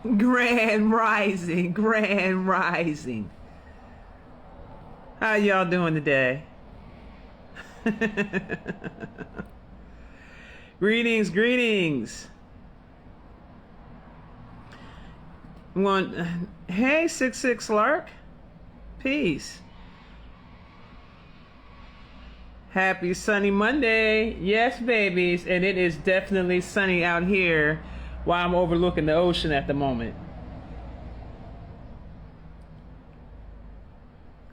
Grand Rising, Grand Rising. How y'all doing today? Greetings, greetings. Hey, 66 Lark. Peace. Happy sunny Monday. Yes, babies. And it is definitely sunny out here while I'm overlooking the ocean at the moment.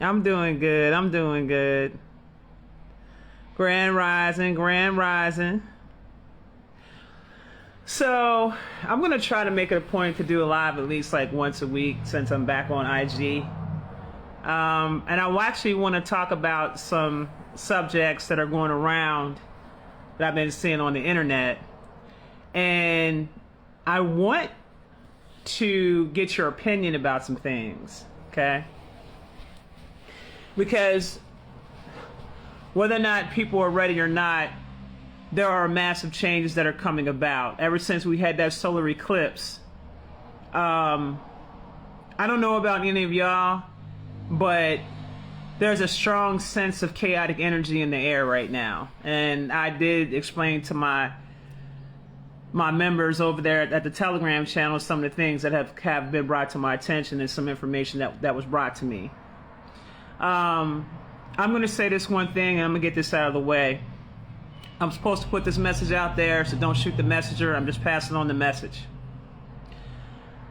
I'm doing good. I'm doing good. Grand Rising, Grand Rising. So I'm going to try to make it a point to do a live at least like once a week since I'm back on IG. And I actually want to talk about some subjects that are going around that I've been seeing on the internet. And I want to get your opinion about some things, okay? Because whether or not people are ready or not, there are massive changes that are coming about. Ever since we had that solar eclipse, I don't know about any of y'all, but there's a strong sense of chaotic energy in the air right now. And I did explain to my members over there at the Telegram channel some of the things that have been brought to my attention and some information that was brought to me. I'm going to say this one thing and I'm going to get this out of the way. I'm supposed to put this message out there, so don't shoot the messenger. I'm just passing on the message.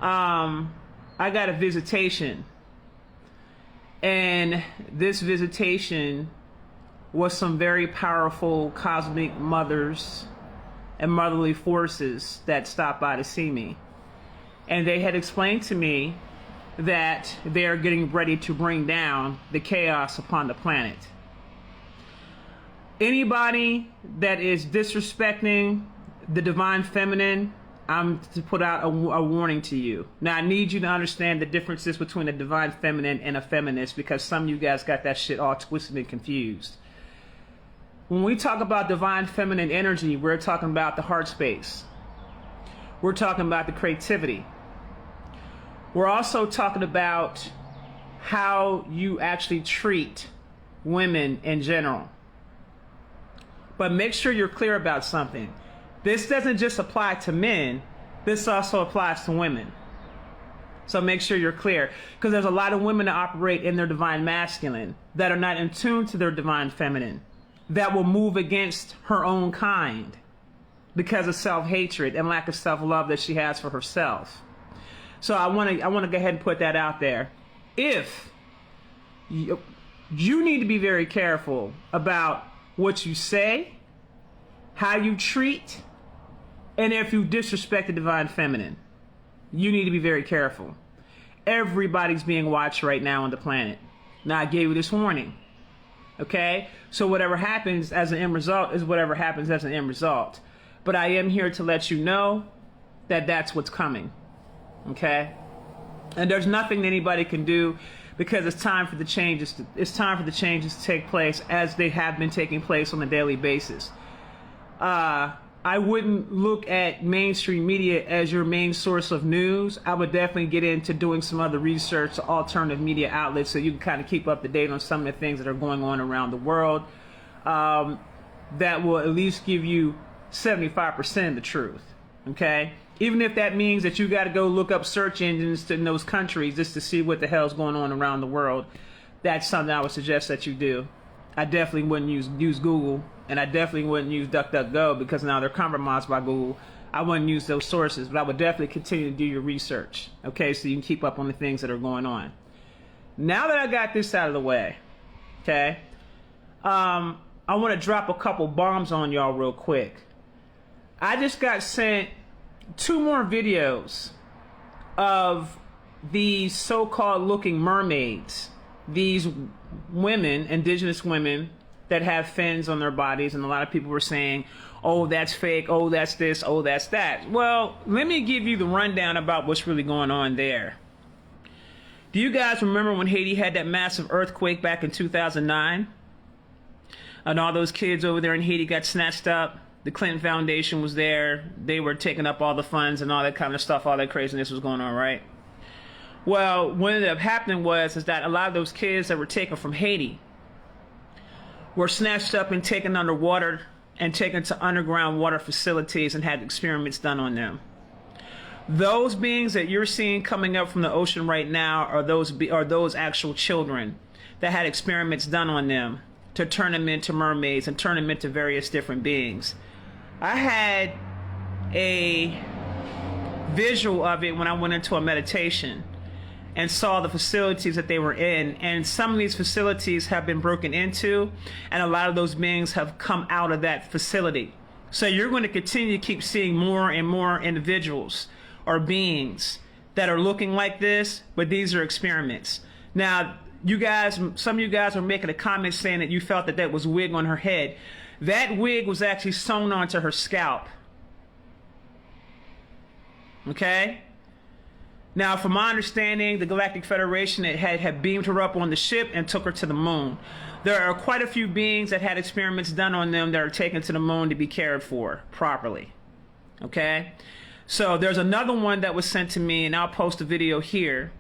I got a visitation. And this visitation was some very powerful cosmic mothers and motherly forces that stopped by to see me. And they had explained to me that they are getting ready to bring down the chaos upon the planet. Anybody that is disrespecting the divine feminine, I'm to put out a warning to you. Now, I need you to understand the differences between a divine feminine and a feminist, because some of you guys got that shit all twisted and confused. When we talk about divine feminine energy, we're talking about the heart space. We're talking about the creativity. We're also talking about how you actually treat women in general. But make sure you're clear about something. This doesn't just apply to men. This also applies to women. So make sure you're clear. Because there's a lot of women that operate in their divine masculine that are not in tune to their divine feminine, that will move against her own kind because of self-hatred and lack of self-love that she has for herself. So I want to go ahead and put that out there. If you need to be very careful about what you say, how you treat, and if you disrespect the divine feminine, you need to be very careful. Everybody's being watched right now on the planet. Now, I gave you this warning. Okay? So whatever happens as an end result is whatever happens as an end result. But I am here to let you know that that's what's coming. Okay? And there's nothing that anybody can do, because it's time for the changes to take place as they have been taking place on a daily basis. I wouldn't look at mainstream media as your main source of news. I would definitely get into doing some other research to alternative media outlets so you can kind of keep up to date on some of the things that are going on around the world. That will at least give you 75% of the truth. Okay? Even if that means that you got to go look up search engines in those countries just to see what the hell's going on around the world, that's something I would suggest that you do. I definitely wouldn't use Google, and I definitely wouldn't use DuckDuckGo because now they're compromised by Google. I wouldn't use those sources, but I would definitely continue to do your research, okay, so you can keep up on the things that are going on. Now that I got this out of the way, okay, I want to drop a couple bombs on y'all real quick. I just got sent 2 more videos of these so-called looking mermaids, these women, indigenous women that have fins on their bodies, and a lot of people were saying, oh, that's fake, oh, that's this, oh, that's that. Well, let me give you the rundown about what's really going on there. Do you guys remember when Haiti had that massive earthquake back in 2009? And all those kids over there in Haiti got snatched up? The Clinton Foundation was there. They were taking up all the funds and all that kind of stuff. All that craziness was going on, right? Well, what ended up happening was that a lot of those kids that were taken from Haiti were snatched up and taken underwater and taken to underground water facilities and had experiments done on them. Those beings that you're seeing coming up from the ocean right now are those actual children that had experiments done on them to turn them into mermaids and turn them into various different beings. I had a visual of it when I went into a meditation and saw the facilities that they were in, and some of these facilities have been broken into, and a lot of those beings have come out of that facility. So you're going to continue to keep seeing more and more individuals or beings that are looking like this, but these are experiments. Now, you guys, some of you guys were making a comment saying that you felt that was wig on her head. That wig was actually sewn onto her scalp. Okay? Now, from my understanding, the Galactic Federation had beamed her up on the ship and took her to the moon. There are quite a few beings that had experiments done on them that are taken to the moon to be cared for properly. Okay? So there's another one that was sent to me, and I'll post a video here.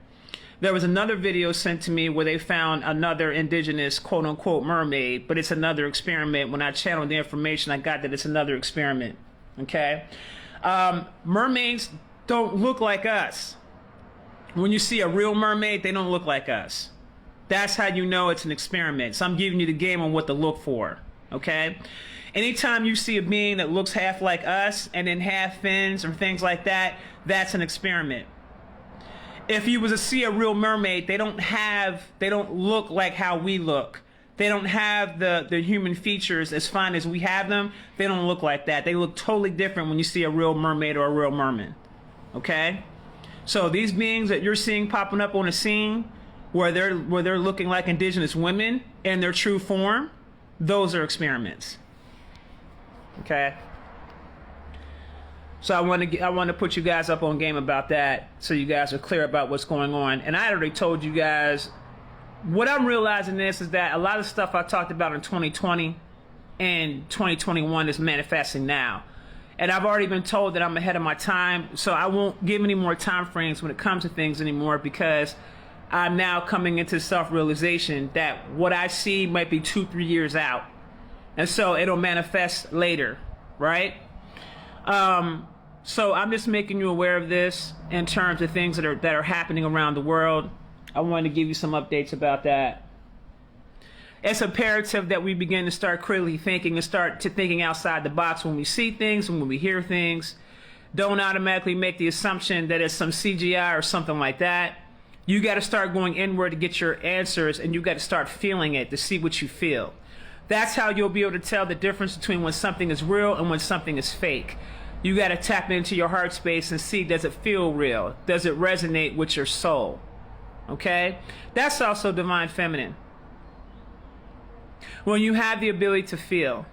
There was another video sent to me where they found another indigenous quote-unquote mermaid, but it's another experiment. When I channeled the information, I got that it's another experiment. Okay? Mermaids don't look like us. When you see a real mermaid, they don't look like us. That's how you know it's an experiment. So I'm giving you the game on what to look for, okay? Anytime you see a being that looks half like us and then half fins or things like that, that's an experiment. If you was to see a real mermaid, they don't look like how we look. They don't have the human features as fine as we have them. They don't look like that. They look totally different when you see a real mermaid or a real merman, okay? So these beings that you're seeing popping up on the scene where they're looking like indigenous women in their true form, those are experiments. Okay? So I want to put you guys up on game about that so you guys are clear about what's going on. And I already told you guys what I'm realizing is that a lot of stuff I talked about in 2020 and 2021 is manifesting now. And I've already been told that I'm ahead of my time, so I won't give any more time frames when it comes to things anymore, because I'm now coming into self-realization that what I see might be 2-3 years out. And so it'll manifest later, right? So I'm just making you aware of this in terms of things that are happening around the world. I wanted to give you some updates about that. It's imperative that we begin to start critically thinking and start to thinking outside the box when we see things and when we hear things. Don't automatically make the assumption that it's some CGI or something like that. You got to start going inward to get your answers, and you got to start feeling it to see what you feel. That's how you'll be able to tell the difference between when something is real and when something is fake. You got to tap into your heart space and see, does it feel real? Does it resonate with your soul? Okay? That's also divine feminine. When you have the ability to feel.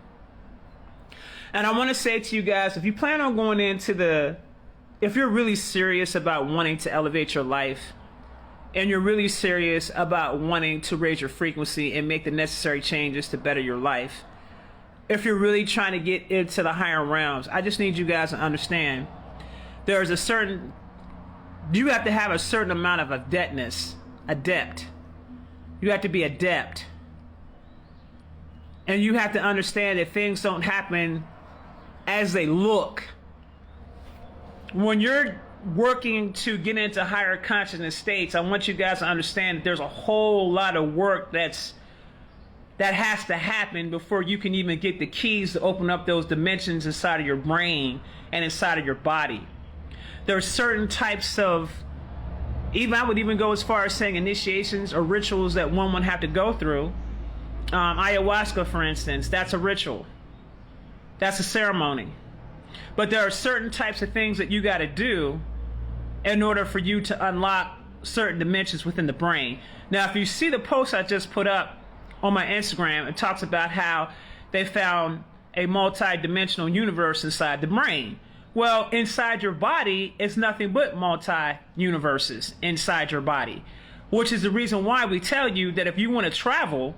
And I want to say to you guys, if you plan on going into if you're really serious about wanting to elevate your life, and you're really serious about wanting to raise your frequency and make the necessary changes to better your life, if you're really trying to get into the higher realms, I just need you guys to understand you have to have a certain amount of adept. You have to be adept. And you have to understand that things don't happen as they look. When you're working to get into higher consciousness states, I want you guys to understand that there's a whole lot of work that has to happen before you can even get the keys to open up those dimensions inside of your brain and inside of your body. There are certain types of, I would even go as far as saying initiations or rituals that one would have to go through. Ayahuasca, for instance, that's a ritual. That's a ceremony. But there are certain types of things that you got to do in order for you to unlock certain dimensions within the brain. Now, if you see the post I just put up on my Instagram, it talks about how they found a multi-dimensional universe inside the brain. Well, inside your body is nothing but multi-universes inside your body, which is the reason why we tell you that if you want to travel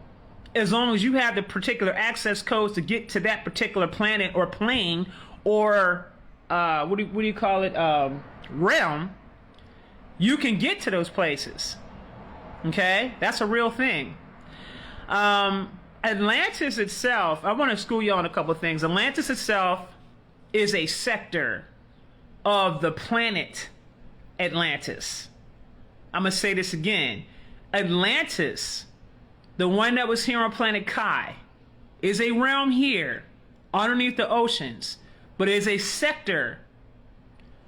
as long as you have the particular access codes to get to that particular planet or plane or what do you call it, realm, you can get to those places. Okay, that's a real thing. Atlantis itself, I want to school you on a couple of things. Atlantis itself is a sector of the planet Atlantis. I'm going to say this again. Atlantis, the one that was here on planet Kai, is a realm here underneath the oceans, but is a sector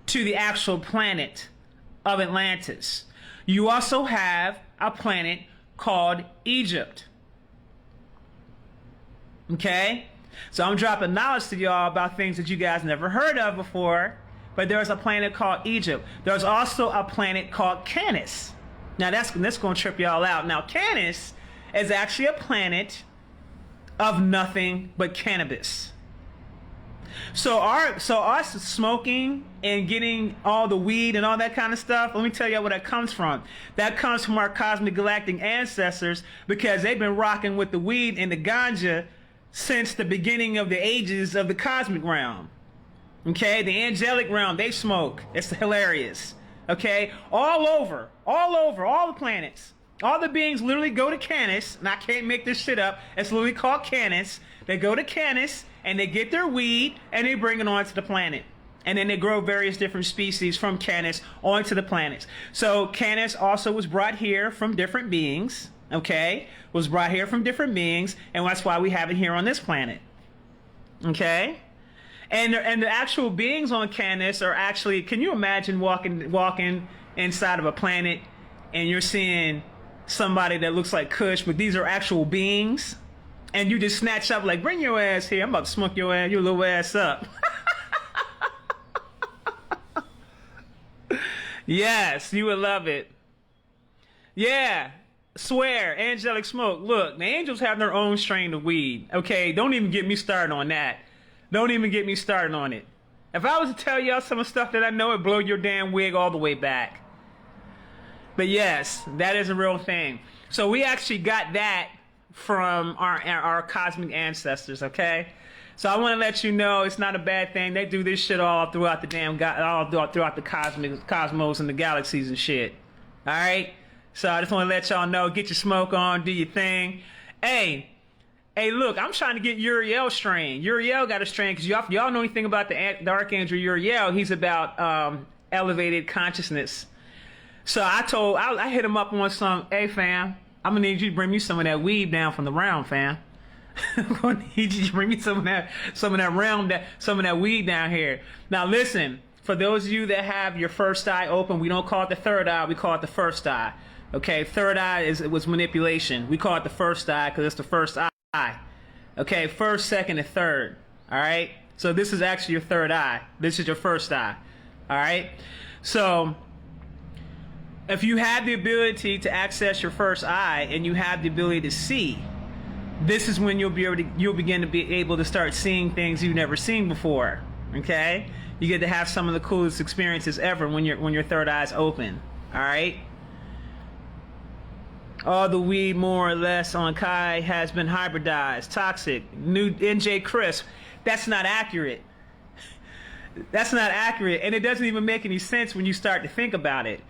to the actual planet of Atlantis. You also have a planet called Egypt. Okay? So I'm dropping knowledge to y'all about things that you guys never heard of before, but there's a planet called Egypt. There's also a planet called Canis. Now that's going to trip y'all out. Now Canis is actually a planet of nothing but cannabis. So us smoking and getting all the weed and all that kind of stuff, let me tell you where that comes from. That comes from our cosmic galactic ancestors, because they've been rocking with the weed and the ganja since the beginning of the ages of the cosmic realm. Okay, the angelic realm, they smoke. It's hilarious. Okay, all over, all the planets. All the beings literally go to Canis, and I can't make this shit up. It's literally called Canis. They go to Canis, and they get their weed, and they bring it onto the planet. And then they grow various different species from Canis onto the planets. So Canis also was brought here from different beings, okay? Was brought here from different beings, and that's why we have it here on this planet, okay? And the actual beings on Canis are actually, can you imagine walking inside of a planet, and you're seeing somebody that looks like Kush, but these are actual beings, and you just snatch up like, bring your ass here, I'm about to smoke your ass, your little ass up. Yes, you would love it. Yeah, swear, angelic smoke. Look, the angels have their own strain of weed. Okay, don't even get me started on that. Don't even get me started on it. If I was to tell y'all some of the stuff that I know, it'd blow your damn wig all the way back. But yes, that is a real thing. So we actually got that from our cosmic ancestors, okay? So I want to let you know it's not a bad thing. They do this shit all throughout the throughout the cosmos and the galaxies and shit. All right? So I just want to let y'all know, get your smoke on, do your thing. Hey, look, I'm trying to get Uriel strain. Uriel got a strain, because y'all know anything about the Archangel Uriel. He's about elevated consciousness. So I hit him up on some, hey fam, I'm gonna need you to bring me some of that weed down from the realm, fam. I'm gonna need you to bring me some of that weed down here. Now listen, for those of you that have your first eye open, we don't call it the third eye, we call it the first eye. Okay, third eye was manipulation. We call it the first eye because it's the first eye. Okay, first, second, and third. All right, so this is actually your third eye. This is your first eye. All right, so if you have the ability to access your first eye and you have the ability to see, this is when you'll begin to be able to start seeing things you've never seen before. Okay, you get to have some of the coolest experiences ever when your third eye's open. All right. All the weed, more or less, on Kai has been hybridized, toxic, new NJ Crisp. That's not accurate. That's not accurate, and it doesn't even make any sense when you start to think about it.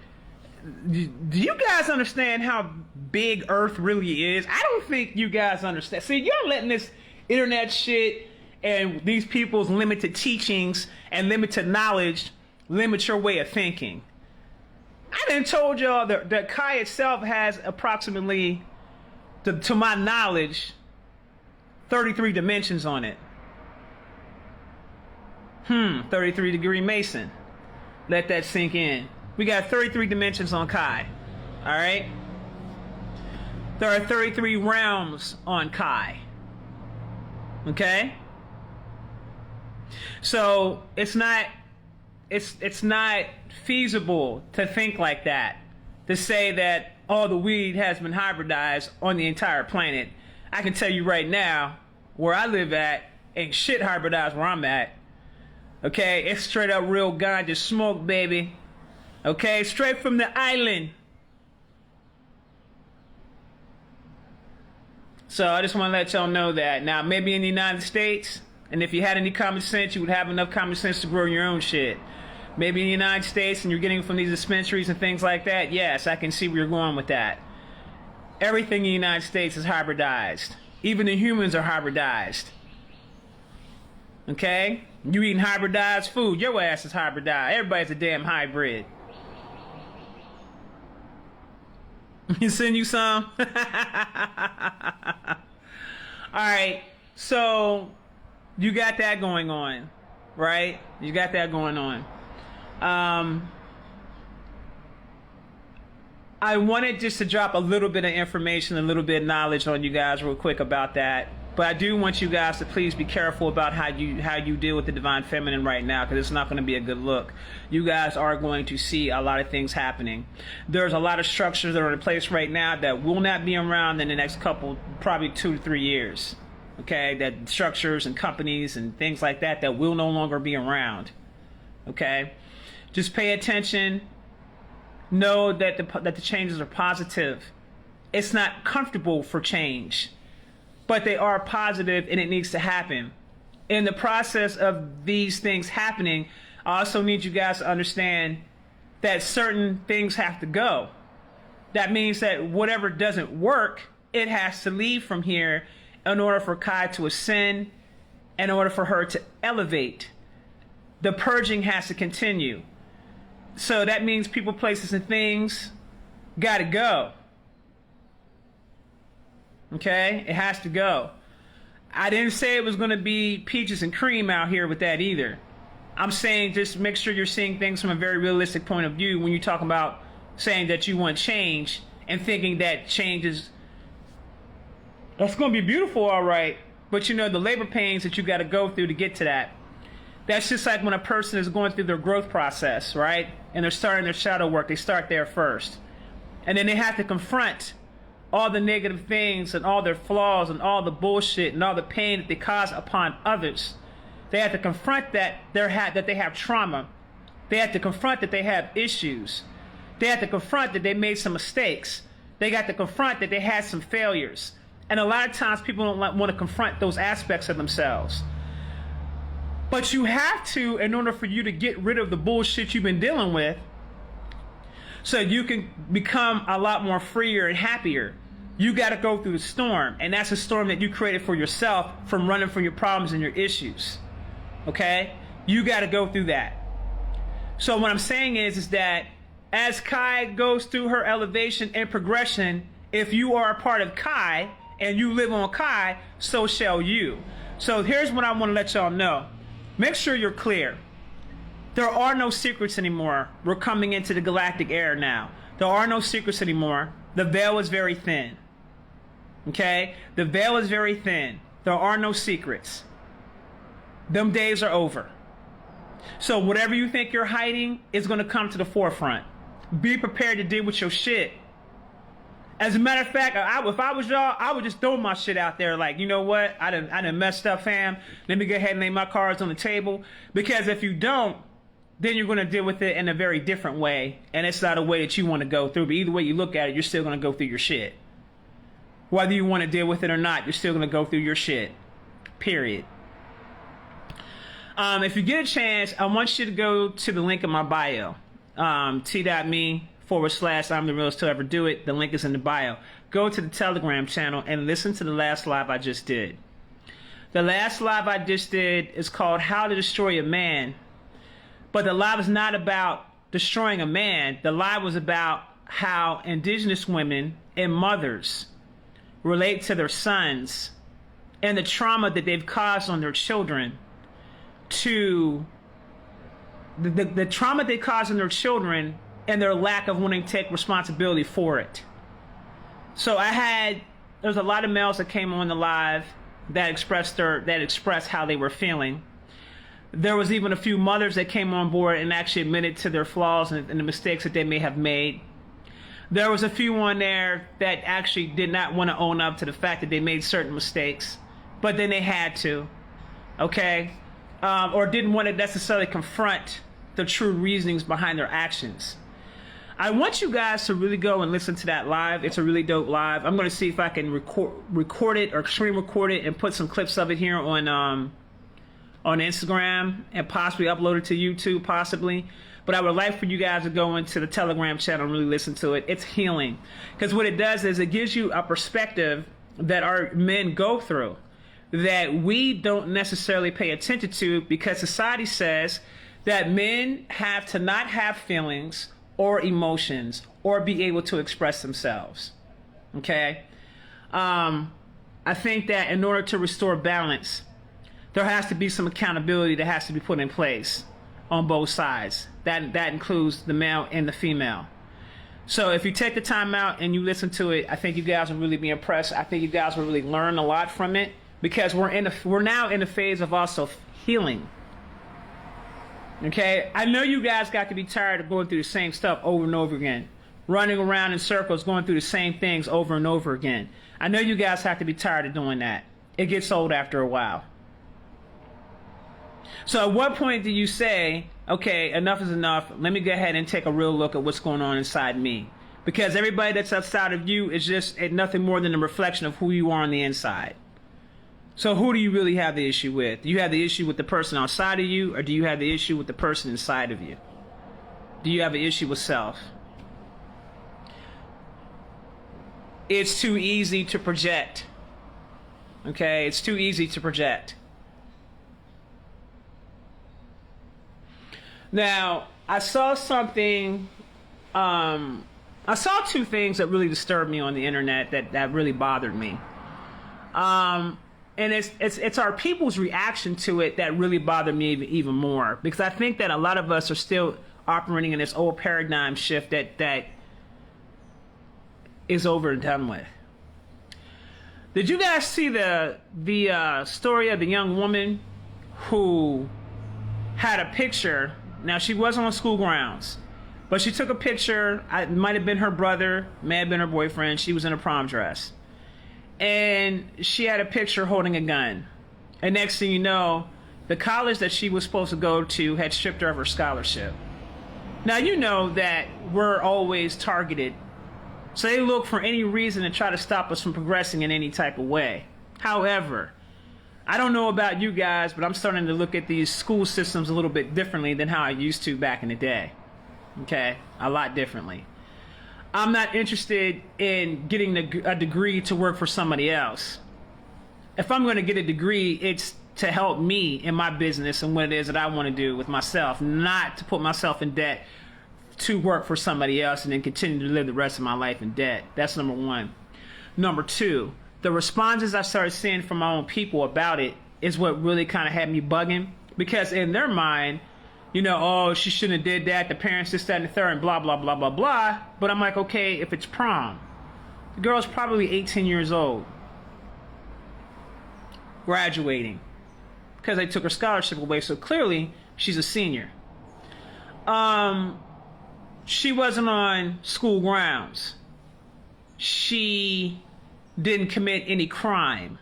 Do you guys understand how big Earth really is? I don't think you guys understand. See, you're letting this internet shit and these people's limited teachings and limited knowledge limit your way of thinking. I done told y'all that Kai itself has approximately, to my knowledge, 33 dimensions on it. 33-degree Mason. Let that sink in. We got 33 dimensions on Kai. All right? There are 33 realms on Kai. Okay? So it's not feasible to think like that, to say that all the weed has been hybridized on the entire planet. I can tell you right now, where I live at, ain't shit hybridized where I'm at. Okay, it's straight up real ganja smoke, baby. Okay, straight from the island. So I just want to let y'all know that. Now, maybe in the United States, and if you had any common sense, you would have enough common sense to grow your own shit. Maybe in the United States, and you're getting it from these dispensaries and things like that. Yes, I can see where you're going with that. Everything in the United States is hybridized. Even the humans are hybridized. Okay? You eating hybridized food, your ass is hybridized. Everybody's a damn hybrid. You send you some? Alright, so you got that going on, right? You got that going on. I wanted just to drop a little bit of information, a little bit of knowledge on you guys real quick about that. But I do want you guys to please be careful about how you deal with the divine feminine right now, because it's not going to be a good look. You guys are going to see a lot of things happening. There's a lot of structures that are in place right now that will not be around in the next couple, probably 2 to 3 years. Okay, that structures and companies and things like that will no longer be around. Okay, just pay attention. Know that the changes are positive. It's not comfortable for change, but they are positive, and it needs to happen. In the process of these things happening, I also need you guys to understand that certain things have to go. That means that whatever doesn't work, it has to leave from here in order for Kai to ascend, in order for her to elevate. The purging has to continue. So that means people, places, and things gotta go. Okay? It has to go. I didn't say it was going to be peaches and cream out here with that either. I'm saying just make sure you're seeing things from a very realistic point of view when you talk about saying that you want change and thinking that change is... That's going to be beautiful, all right. But you know, the labor pains that you got to go through to get to that. That's just like when a person is going through their growth process, right? And they're starting their shadow work. They start there first. And then they have to confront all the negative things and all their flaws and all the bullshit and all the pain that they cause upon others. They have to confront that they have trauma. They have to confront that they have issues. They have to confront that they made some mistakes. They got to confront that they had some failures. And a lot of times people don't want to confront those aspects of themselves. But you have to, in order for you to get rid of the bullshit you've been dealing with, so you can become a lot more freer and happier. You got to go through the storm. And that's a storm that you created for yourself from running from your problems and your issues. Okay? You got to go through that. So what I'm saying is that as Kai goes through her elevation and progression, if you are a part of Kai and you live on Kai, so shall you. So here's what I want to let y'all know. Make sure you're clear. There are no secrets anymore. We're coming into the galactic era now. There are no secrets anymore. The veil is very thin. Okay? The veil is very thin. There are no secrets. Them days are over. So whatever you think you're hiding is going to come to the forefront. Be prepared to deal with your shit. As a matter of fact, if I was y'all, I would just throw my shit out there like, you know what? I done messed up, fam. Let me go ahead and lay my cards on the table. Because if you don't, then you're going to deal with it in a very different way. And it's not a way that you want to go through. But either way you look at it, you're still going to go through your shit. Whether you want to deal with it or not, you're still going to go through your shit. Period. If you get a chance, I want you to go to the link in my bio. T.me/I'm the realest to ever do it. The link is in the bio. Go to the Telegram channel and listen to the last live I just did. The last live I just did is called How to Destroy a Man. But the live is not about destroying a man. The live was about how indigenous women and mothers relate to their sons and the trauma that they've caused on their children, to the trauma they caused on their children and their lack of wanting to take responsibility for it. So there's a lot of males that came on the live that expressed how they were feeling. There was even a few mothers that came on board and actually admitted to their flaws and the mistakes that they may have made. There was a few on there that actually did not want to own up to the fact that they made certain mistakes, but then they had to, okay? Or didn't want to necessarily confront the true reasonings behind their actions. I want you guys to really go and listen to that live. It's a really dope live. I'm going to see if I can record it or screen record it and put some clips of it here on Instagram and possibly upload it to YouTube, possibly. But I would like for you guys to go into the Telegram channel and really listen to it. It's healing. Because what it does is it gives you a perspective that our men go through that we don't necessarily pay attention to, because society says that men have to not have feelings or emotions or be able to express themselves. Okay? I think that in order to restore balance, there has to be some accountability that has to be put in place on both sides. That includes the male and the female. So if you take the time out and you listen to it, I think you guys will really be impressed. I think you guys will really learn a lot from it, because we're now in a phase of also healing. Okay? I know you guys got to be tired of going through the same stuff over and over again. Running around in circles, going through the same things over and over again. I know you guys have to be tired of doing that. It gets old after a while. So at what point do you say, okay, enough is enough. Let me go ahead and take a real look at what's going on inside me. Because everybody that's outside of you is just nothing more than a reflection of who you are on the inside. So who do you really have the issue with? Do you have the issue with the person outside of you, or do you have the issue with the person inside of you? Do you have an issue with self? It's too easy to project. Okay, it's too easy to project. Now, I saw something, I saw two things that really disturbed me on the internet that really bothered me. And it's our people's reaction to it that really bothered me even more, because I think that a lot of us are still operating in this old paradigm shift that is over and done with. Did you guys see the story of the young woman who had a picture? Now, she wasn't on school grounds, but she took a picture. It might have been her brother, may have been her boyfriend. She was in a prom dress. And she had a picture holding a gun. And next thing you know, the college that she was supposed to go to had stripped her of her scholarship. Now, you know that we're always targeted. So they look for any reason to try to stop us from progressing in any type of way. However, I don't know about you guys, but I'm starting to look at these school systems a little bit differently than how I used to back in the day. Okay? A lot differently. I'm not interested in getting a degree to work for somebody else. If I'm going to get a degree, it's to help me in my business and what it is that I want to do with myself, not to put myself in debt to work for somebody else and then continue to live the rest of my life in debt. That's number one. Number two, the responses I started seeing from my own people about it is what really kind of had me bugging, because in their mind, you know, oh, she shouldn't have did that, the parents this, that, and the third, and blah, blah, blah, blah, blah. But I'm like, okay, if it's prom, the girl's probably 18 years old, graduating, because they took her scholarship away, so clearly she's a senior. She wasn't on school grounds. She didn't commit any crime.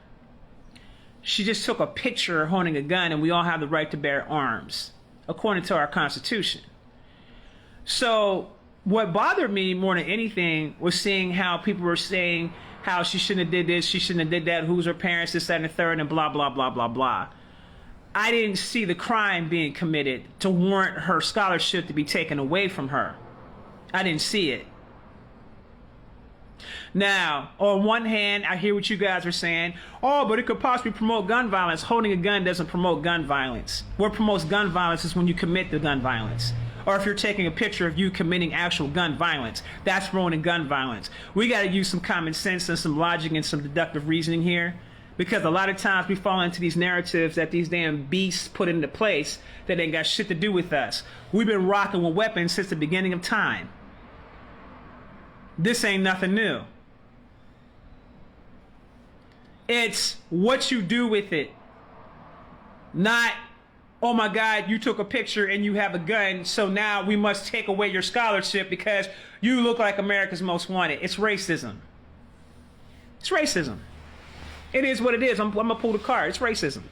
She just took a picture holding a gun, and we all have the right to bear arms, according to our Constitution. So what bothered me more than anything was seeing how people were saying how she shouldn't have did this, she shouldn't have did that, who's her parents, this, that, and the third, and blah, blah, blah, blah, blah. I didn't see the crime being committed to warrant her scholarship to be taken away from her. I didn't see it. Now, on one hand, I hear what you guys are saying. Oh, but it could possibly promote gun violence. Holding a gun doesn't promote gun violence. What promotes gun violence is when you commit the gun violence. Or if you're taking a picture of you committing actual gun violence, that's promoting gun violence. We got to use some common sense and some logic and some deductive reasoning here, because a lot of times we fall into these narratives that these damn beasts put into place that ain't got shit to do with us. We've been rocking with weapons since the beginning of time. This ain't nothing new. It's what you do with it. Not, oh my God, you took a picture and you have a gun, so now we must take away your scholarship because you look like America's Most Wanted. It's racism. It's racism. It is what it is. I'm going to pull the card. It's racism.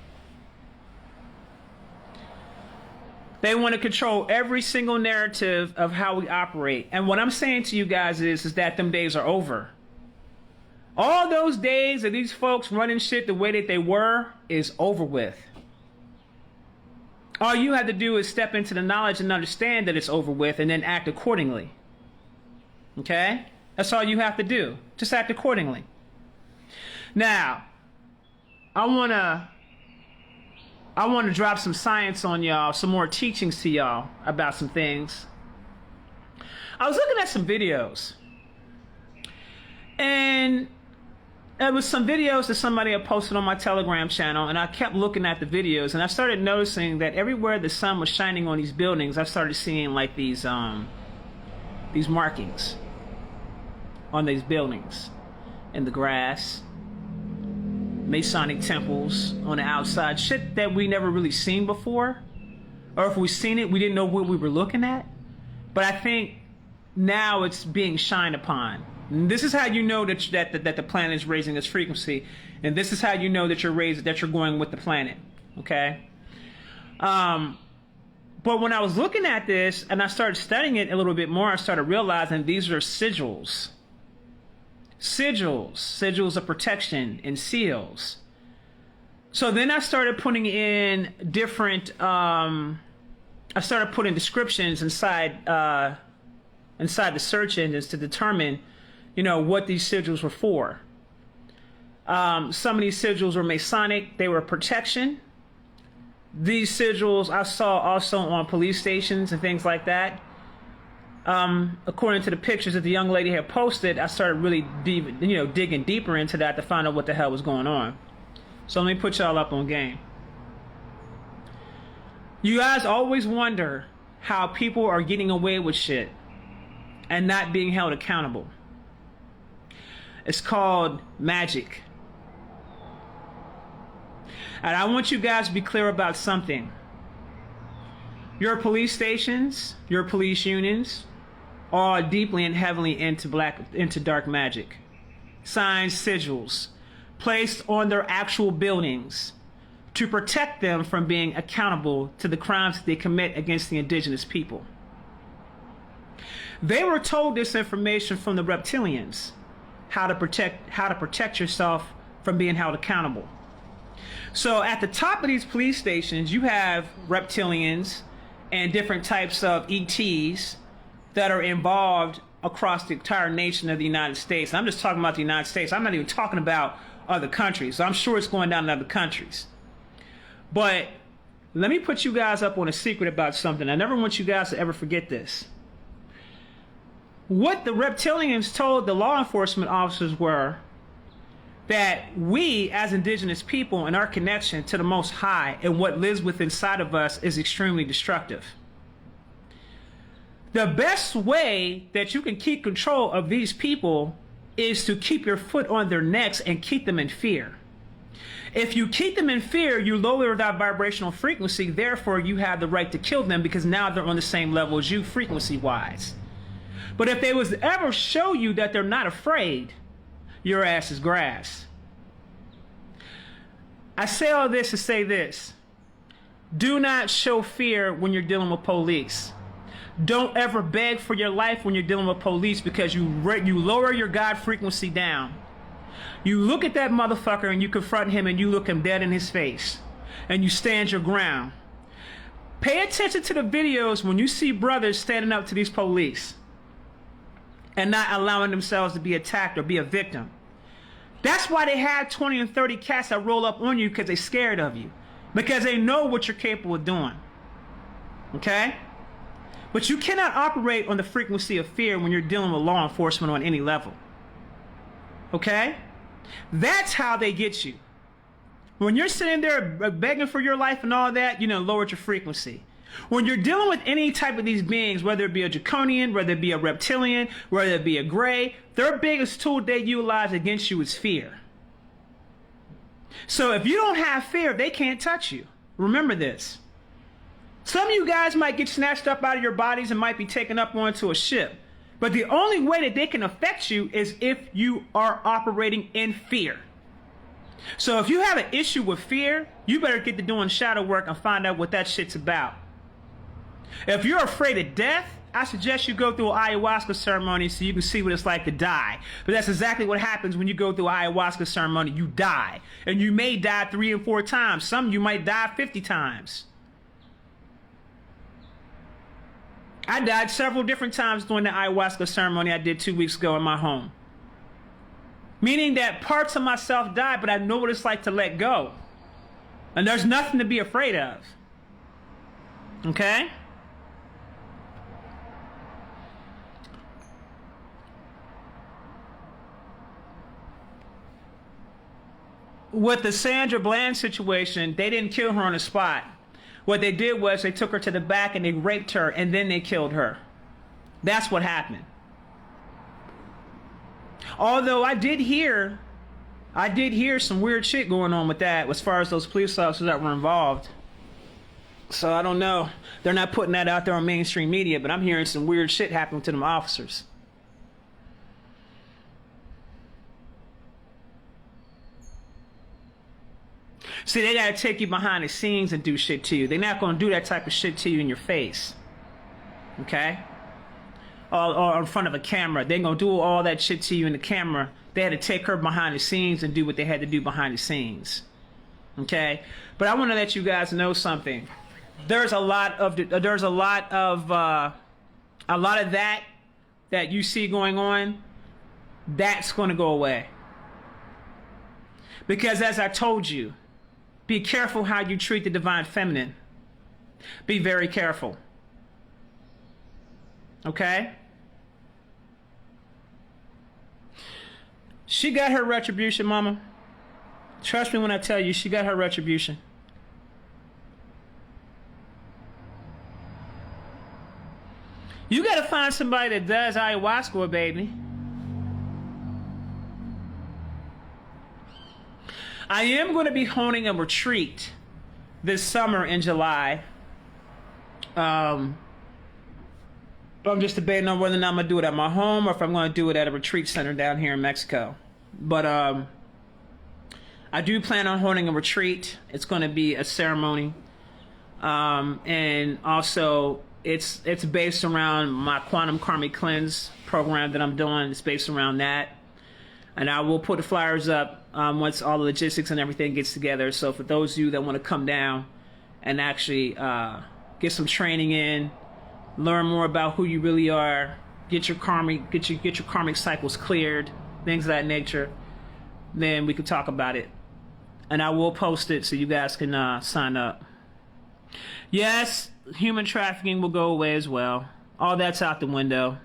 They want to control every single narrative of how we operate. And what I'm saying to you guys is that them days are over. All those days of these folks running shit the way that they were is over with. All you have to do is step into the knowledge and understand that it's over with and then act accordingly. Okay? That's all you have to do. Just act accordingly. Now, I want to drop some science on y'all, some more teachings to y'all about some things. I was looking at some videos, and it was some videos that somebody had posted on my Telegram channel, and I kept looking at the videos, and I started noticing that everywhere the sun was shining on these buildings, I started seeing like these markings on these buildings, in the grass, Masonic temples on the outside, shit that we never really seen before, or if we seen it, we didn't know what we were looking at. But I think now it's being shined upon. And this is how you know that the planet is raising its frequency, and this is how you know that you're going with the planet. Okay. But when I was looking at this and I started studying it a little bit more, I started realizing these are sigils. Sigils of protection and seals. So then I started putting in different, I started putting descriptions inside the search engines to determine, what these sigils were for. Some of these sigils were Masonic, they were protection. These sigils I saw also on police stations and things like that. According to the pictures that the young lady had posted, I started really digging deeper into that to find out what the hell was going on. So let me put y'all up on game. You guys always wonder how people are getting away with shit and not being held accountable. It's called magic. And I want you guys to be clear about something. Your police stations, your police unions, are deeply and heavily into dark magic. Signs, sigils, placed on their actual buildings to protect them from being accountable to the crimes that they commit against the indigenous people. They were told this information from the reptilians, how to protect yourself from being held accountable. So at the top of these police stations, you have reptilians and different types of ETs that are involved across the entire nation of the United States. I'm just talking about the United States. I'm not even talking about other countries. So I'm sure it's going down in other countries. But let me put you guys up on a secret about something. I never want you guys to ever forget this. What the reptilians told the law enforcement officers were that we as indigenous people and our connection to the Most High and what lives within inside of us is extremely destructive. The best way that you can keep control of these people is to keep your foot on their necks and keep them in fear. If you keep them in fear, you lower that vibrational frequency, therefore you have the right to kill them because now they're on the same level as you frequency-wise. But if they was to ever show you that they're not afraid, your ass is grass. I say all this to say this. Do not show fear when you're dealing with police. Don't ever beg for your life when you're dealing with police because you lower your God frequency down. You look at that motherfucker and you confront him and you look him dead in his face and you stand your ground. Pay attention to the videos when you see brothers standing up to these police and not allowing themselves to be attacked or be a victim. That's why they have 20 and 30 cats that roll up on you because they're scared of you. Because they know what you're capable of doing. Okay? But you cannot operate on the frequency of fear when you're dealing with law enforcement on any level. Okay? That's how they get you. When you're sitting there begging for your life and all that, lower your frequency. When you're dealing with any type of these beings, whether it be a draconian, whether it be a reptilian, whether it be a gray, their biggest tool they utilize against you is fear. So if you don't have fear, they can't touch you. Remember this. Some of you guys might get snatched up out of your bodies and might be taken up onto a ship. But the only way that they can affect you is if you are operating in fear. So if you have an issue with fear, you better get to doing shadow work and find out what that shit's about. If you're afraid of death, I suggest you go through an ayahuasca ceremony so you can see what it's like to die. But that's exactly what happens when you go through an ayahuasca ceremony. You die. And you may die 3 and 4 times. Some you might die 50 times. I died several different times during the ayahuasca ceremony I did 2 weeks ago in my home. Meaning that parts of myself died, but I know what it's like to let go. And there's nothing to be afraid of. Okay? With the Sandra Bland situation, they didn't kill her on the spot. What they did was they took her to the back and they raped her and then they killed her. That's what happened. Although I did hear some weird shit going on with that as far as those police officers that were involved. So I don't know. They're not putting that out there on mainstream media, but I'm hearing some weird shit happening to them officers. See, they gotta take you behind the scenes and do shit to you. They're not gonna do that type of shit to you in your face. Okay? Or in front of a camera. They're gonna do all that shit to you in the camera. They had to take her behind the scenes and do what they had to do behind the scenes. Okay? But I want to let you guys know something. There's a lot of that you see going on. That's gonna go away. Because as I told you, be careful how you treat the divine feminine. Be very careful. Okay? She got her retribution, mama. Trust me when I tell you, she got her retribution. You gotta find somebody that does ayahuasca, baby. I am going to be holding a retreat this summer in July. I'm just debating on whether or not I'm going to do it at my home or if I'm going to do it at a retreat center down here in Mexico. But I do plan on holding a retreat. It's going to be a ceremony. And also, it's based around my quantum karmic cleanse program that I'm doing. It's based around that. And I will put the flyers up once all the logistics and everything gets together. So for those of you that want to come down and actually get some training in, learn more about who you really are, get your karmic cycles cleared, things of that nature, then we could talk about it. And I will post it so you guys can sign up. Yes, human trafficking will go away as well. All that's out the window.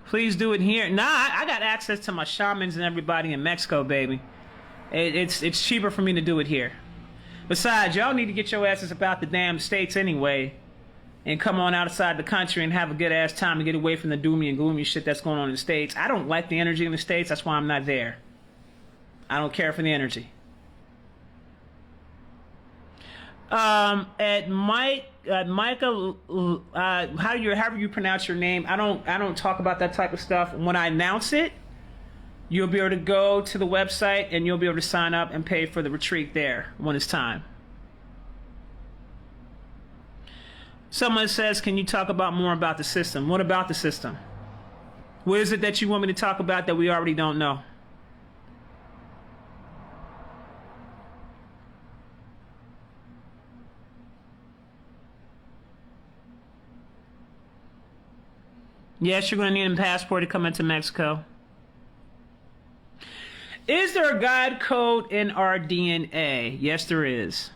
Please do it here. Nah, I got access to my shamans and everybody in Mexico, baby. It's cheaper for me to do it here. Besides, y'all need to get your asses about the damn States anyway and come on outside the country and have a good ass time to get away from the doomy and gloomy shit that's going on in the States. I don't like the energy in the States. That's why I'm not there. I don't care for the energy. At Micah, however you pronounce your name, I don't talk about that type of stuff. When I announce it, you'll be able to go to the website and you'll be able to sign up and pay for the retreat there when it's time. Someone says, can you talk about more about the system? What about the system? What is it that you want me to talk about that we already don't know? Yes, you're going to need a passport to come into Mexico. Is there a God code in our DNA? Yes, there is.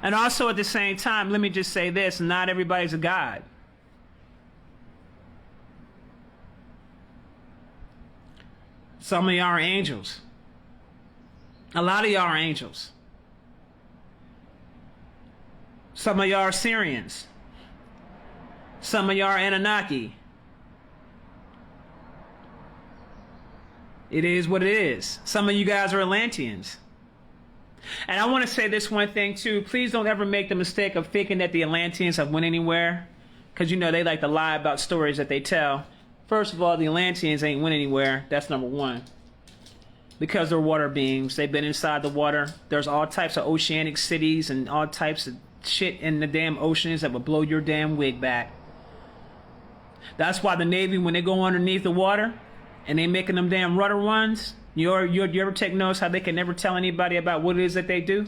And also at the same time, let me just say this, not everybody's a God. Some of y'all are angels. A lot of y'all are angels. Some of y'all are Syrians. Some of y'all are Anunnaki. It is what it is. Some of you guys are Atlanteans. And I want to say this one thing too. Please don't ever make the mistake of thinking that the Atlanteans have went anywhere. Because you know they like to lie about stories that they tell. First of all, the Atlanteans ain't went anywhere. That's number one. because they're water beings. They've been inside the water. There's all types of oceanic cities and all types of shit in the damn oceans that would blow your damn wig back. That's why the Navy, when they go underneath the water and they making them damn rudder ones, you ever take notice how they can never tell anybody about what it is that they do?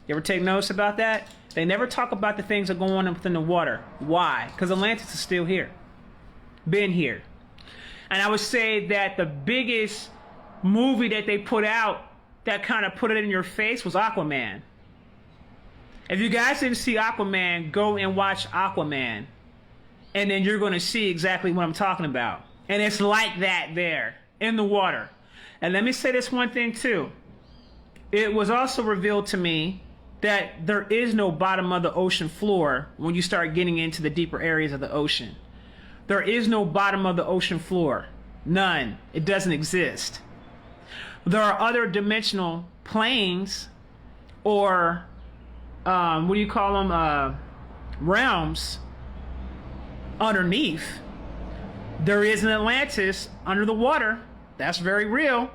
You ever take notice about that? They never talk about the things that go on within the water. Why? Because Atlantis is still here. Been here. And I would say that the biggest movie that they put out that kind of put it in your face was Aquaman. If you guys didn't see Aquaman, go and watch Aquaman. And then you're going to see exactly what I'm talking about. And it's like that there, in the water. And let me say this one thing too. It was also revealed to me that there is no bottom of the ocean floor when you start getting into the deeper areas of the ocean. There is no bottom of the ocean floor. None. It doesn't exist. There are other dimensional planes, or what do you call them? Realms underneath. There is an Atlantis under the water. That's very real.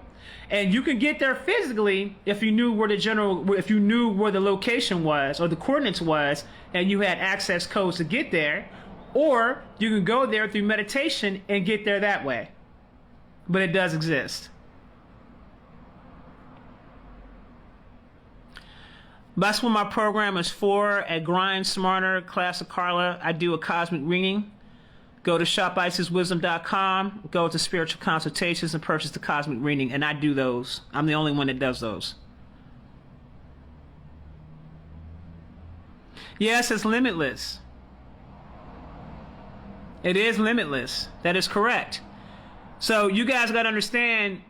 And you can get there physically if you knew where if you knew where the location was or the coordinates was, and you had access codes to get there, or you can go there through meditation and get there that way. But it does exist. That's what my program is for. At Grind Smarter, Class of Carla, I do a cosmic reading. Go to shopisiswisdom.com, go to spiritual consultations and purchase the cosmic reading, and I do those. I'm the only one that does those. Yes, it's limitless. It is limitless. That is correct. So you guys got to understand,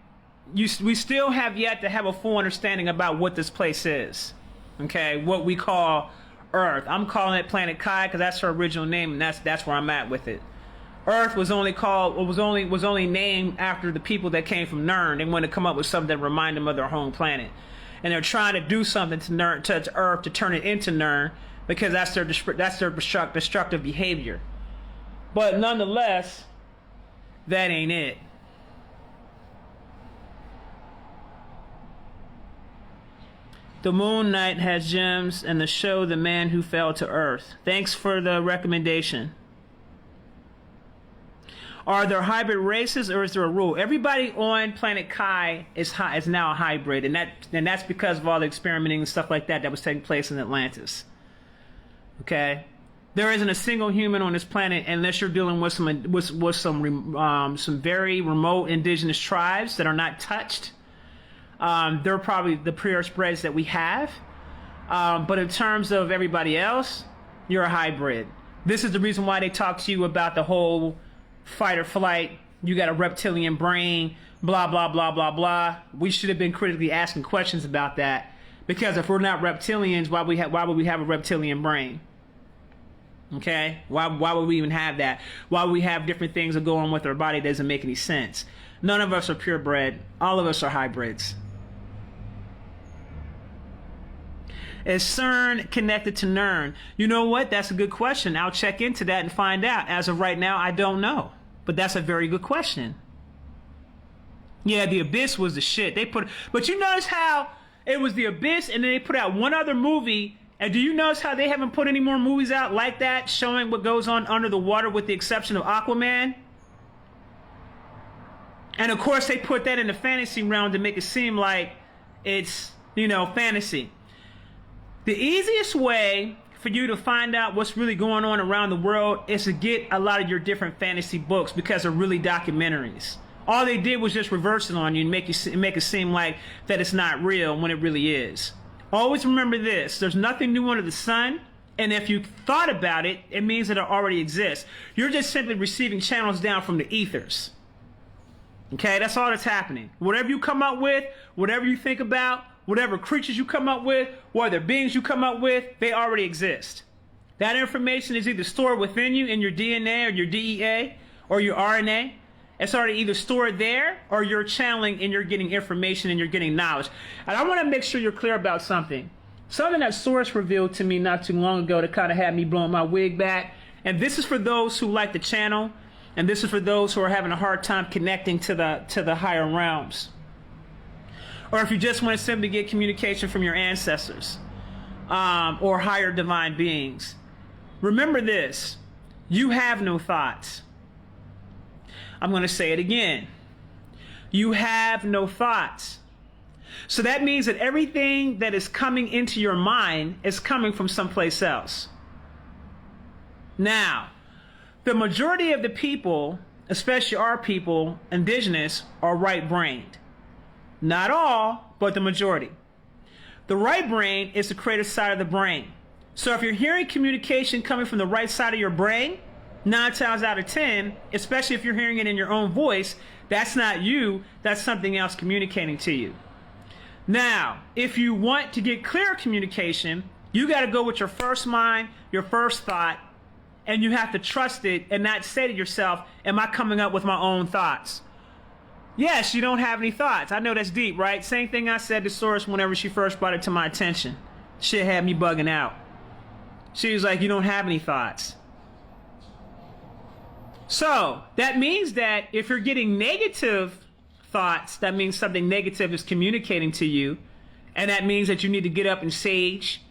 we still have yet to have a full understanding about what this place is. Okay, what we call Earth. I'm calling it Planet Kai because that's her original name, and that's where I'm at with it. Earth was only named after the people that came from Nern. They wanted to come up with something that reminded them of their home planet, and they're trying to do something to Earth to turn it into Nern because that's their destructive behavior. But nonetheless, that ain't it. The Moon Knight has gems, and the show The Man Who Fell to Earth. Thanks for the recommendation. Are there hybrid races, or is there a rule? Everybody on Planet Kai is now a hybrid, and that's because of all the experimenting and stuff like that was taking place in Atlantis. Okay, there isn't a single human on this planet unless you're dealing with some very remote indigenous tribes that are not touched. They're probably the purest spreads that we have. But in terms of everybody else, you're a hybrid. This is the reason why they talk to you about the whole fight or flight. You got a reptilian brain, blah, blah, blah, blah, blah. We should have been critically asking questions about that. Because if we're not reptilians, why would we have a reptilian brain? Okay? Why would we even have that? Why would we have different things that go on with our body? It doesn't make any sense. None of us are purebred. All of us are hybrids. Is CERN connected to NERN? You know what? That's a good question. I'll check into that and find out. As of right now, I don't know. But that's a very good question. Yeah, The Abyss was the shit. But you notice how it was The Abyss, and then they put out one other movie. And do you notice how they haven't put any more movies out like that, showing what goes on under the water with the exception of Aquaman? And of course, they put that in the fantasy realm to make it seem like it's, fantasy. The easiest way for you to find out what's really going on around the world is to get a lot of your different fantasy books because they're really documentaries. All they did was just reverse it on you and make it seem like that it's not real when it really is. Always remember this. There's nothing new under the sun. And if you thought about it, it means that it already exists. You're just simply receiving channels down from the ethers. Okay, that's all that's happening. Whatever you come up with, whatever you think about, whatever creatures you come up with, whatever beings you come up with, they already exist. That information is either stored within you in your DNA or your DEA or your RNA. It's already either stored there or you're channeling and you're getting information and you're getting knowledge. And I want to make sure you're clear about something. Something that Source revealed to me not too long ago that kind of had me blowing my wig back. And this is for those who like the channel. And this is for those who are having a hard time connecting to the higher realms. or if you just want to simply get communication from your ancestors or higher divine beings, remember this: you have no thoughts. I'm going to say it again. You have no thoughts. So that means that everything that is coming into your mind is coming from someplace else. Now, the majority of the people, especially our people, indigenous, are right-brained. Not all, but the majority. The right brain is the creative side of the brain. So if you're hearing communication coming from the right side of your brain, 9 times out of 10, especially if you're hearing it in your own voice, that's not you, that's something else communicating to you. Now, if you want to get clear communication, you got to go with your first mind, your first thought, and you have to trust it and not say to yourself, am I coming up with my own thoughts? Yes, you don't have any thoughts. I know that's deep, right? Same thing I said to Source whenever she first brought it to my attention. Shit had me bugging out. She was like, you don't have any thoughts. So that means that if you're getting negative thoughts, that means something negative is communicating to you. And that means that you need to get up and sage.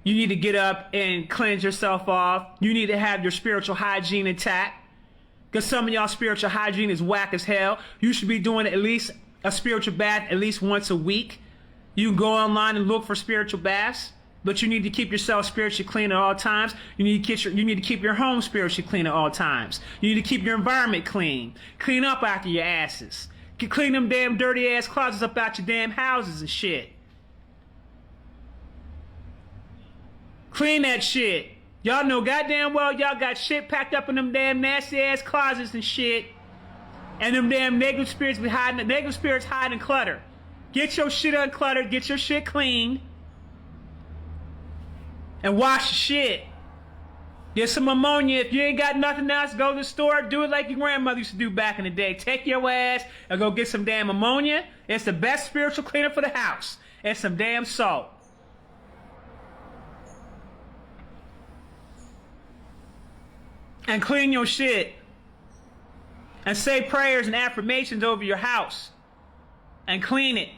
You need to get up and cleanse yourself off. You need to have your spiritual hygiene intact. Because some of y'all spiritual hygiene is whack as hell. You should be doing at least a spiritual bath at least once a week. You can go online and look for spiritual baths. But you need to keep yourself spiritually clean at all times. You need to keep your home spiritually clean at all times. You need to keep your environment clean. Clean up after your asses. Clean them damn dirty ass closets up out your damn houses and shit. Clean that shit. Y'all know goddamn well y'all got shit packed up in them damn nasty ass closets and shit. And them damn negative spirits hiding clutter. Get your shit uncluttered. Get your shit clean. And wash your shit. Get some ammonia. If you ain't got nothing else, go to the store. Do it like your grandmother used to do back in the day. Take your ass and go get some damn ammonia. It's the best spiritual cleaner for the house. And some damn salt. And clean your shit. And say prayers and affirmations over your house. And clean it.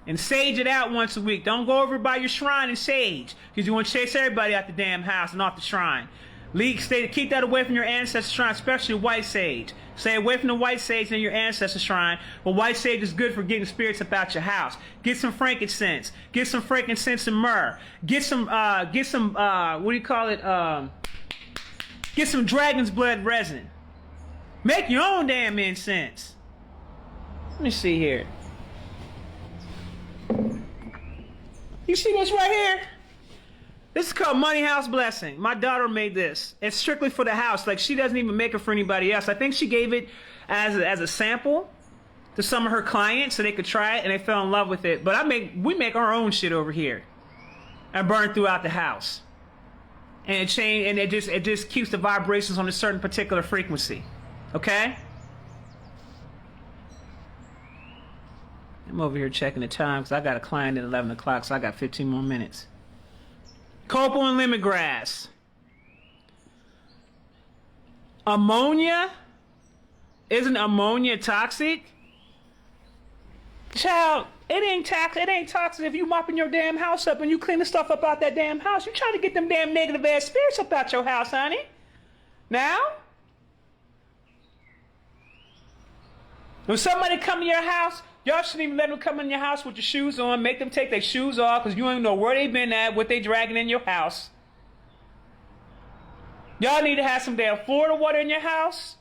And sage it out once a week. Don't go over by your shrine and sage. Because you want to chase everybody out the damn house and off the shrine. Keep that away from your ancestor shrine, especially white sage. Stay away from the white sage in your ancestor shrine. But white sage is good for getting spirits about your house. Get some frankincense. Get some frankincense and myrrh. Get some what do you call it? Get some dragon's blood resin. Make your own damn incense. Let me see here. You see this right here? This is called Money House Blessing. My daughter made this. It's strictly for the house. Like, she doesn't even make it for anybody else. I think she gave it as a sample to some of her clients so they could try it, and they fell in love with it. But we make our own shit over here and burn throughout the house. And it just keeps the vibrations on a certain particular frequency. Okay? I'm over here checking the time because I got a client at 11 o'clock, so I got 15 more minutes. Copal and lemongrass. Ammonia? Isn't ammonia toxic? Child, it ain't toxic if you mopping your damn house up and you clean the stuff up out that damn house. You trying to get them damn negative ass spirits up out your house, honey. Now? When somebody come to your house, y'all shouldn't even let them come in your house with your shoes on. Make them take their shoes off because you don't even know where they been at, what they dragging in your house. Y'all need to have some damn Florida water in your house.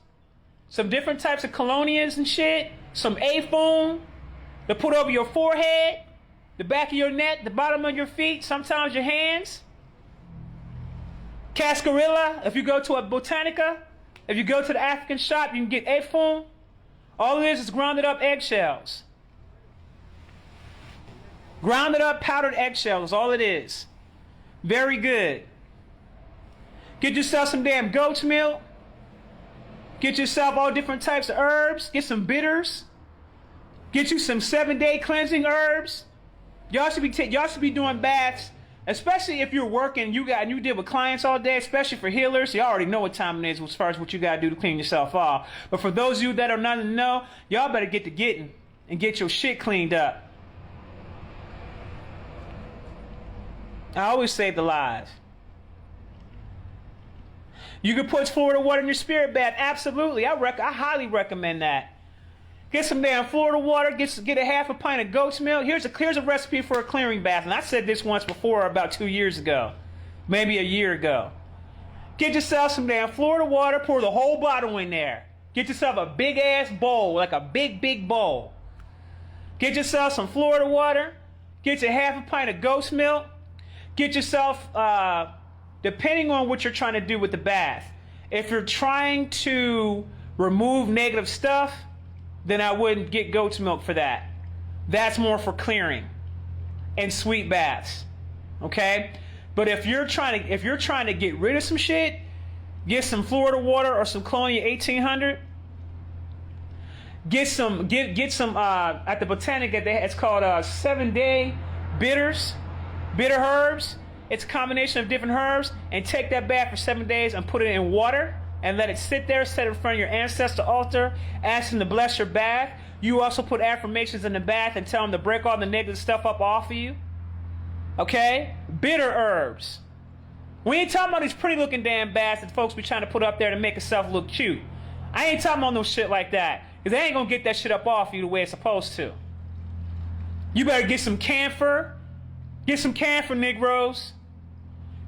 Some different types of colonias and shit. Some A-foam to put over your forehead, the back of your neck, the bottom of your feet, sometimes your hands. Cascarilla, if you go to a Botanica, if you go to the African shop, you can get A-foam. All it is grounded up eggshells. Grounded up powdered eggshells is all it is. Very good. Get yourself some damn goat's milk. Get yourself all different types of herbs. Get some bitters. Get you some 7-day cleansing herbs. Y'all should be doing baths, especially if you're working. You deal with clients all day, especially for healers. You already know what time it is as far as what you gotta do to clean yourself off. But for those of you that are not in the know, y'all better get to getting and get your shit cleaned up. I always save the lives. You can put Florida water in your spirit bath. Absolutely. I highly recommend that. Get some damn Florida water. Get a half a pint of goat's milk. Here's a recipe for a clearing bath. And I said this once before, about 2 years ago. Maybe a year ago. Get yourself some damn Florida water. Pour the whole bottle in there. Get yourself a big ass bowl. Like a big bowl. Get yourself some Florida water. Get your half a pint of goat's milk. Get yourself, depending on what you're trying to do with the bath. If you're trying to remove negative stuff, then I wouldn't get goat's milk for that. That's more for clearing and sweet baths. Okay? But if you're trying to get rid of some shit, get some Florida water or some Colonia 1800. Get some at the Botanica. It's called 7-day bitters, bitter herbs. It's a combination of different herbs, and take that bath for 7 days and put it in water and let it sit there, set it in front of your ancestor altar, ask them to bless your bath. You also put affirmations in the bath and tell them to break all the negative stuff up off of you. Okay? Bitter herbs. We ain't talking about these pretty looking damn baths that folks be trying to put up there to make itself look cute. I ain't talking about no shit like that, because they ain't gonna get that shit up off you the way it's supposed to. You better get some camphor. Get some camphor, Negroes.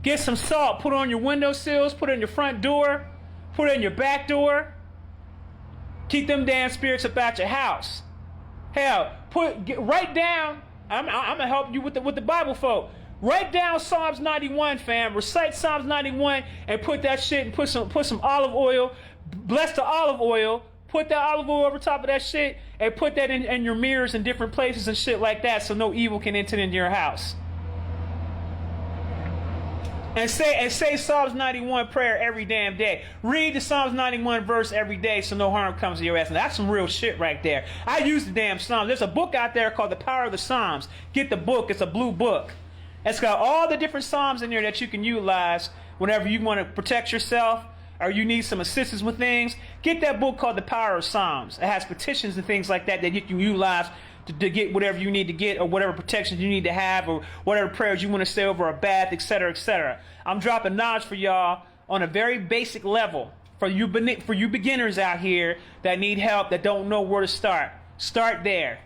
Get some salt. Put it on your windowsills. Put it in your front door. Put it in your back door. Keep them damn spirits about your house. Hell, write down. I'm gonna help you with the Bible folk. Write down Psalms 91, fam. Recite Psalms 91 and put that shit and put some olive oil. Bless the olive oil. Put that olive oil over top of that shit and put that in your mirrors in different places and shit like that, so no evil can enter into your house. And say Psalms 91 prayer every damn day. Read the Psalms 91 verse every day so no harm comes to your ass. And that's some real shit right there. I use the damn Psalms. There's a book out there called The Power of the Psalms. Get the book. It's a blue book. It's got all the different Psalms in there that you can utilize whenever you want to protect yourself or you need some assistance with things. Get that book called The Power of Psalms. It has petitions and things like that you can utilize to get whatever you need to get, or whatever protections you need to have, or whatever prayers you want to say over a bath, etc., etc. I'm dropping knowledge for y'all on a very basic level for you beginners out here that need help, that don't know where to start. Start there.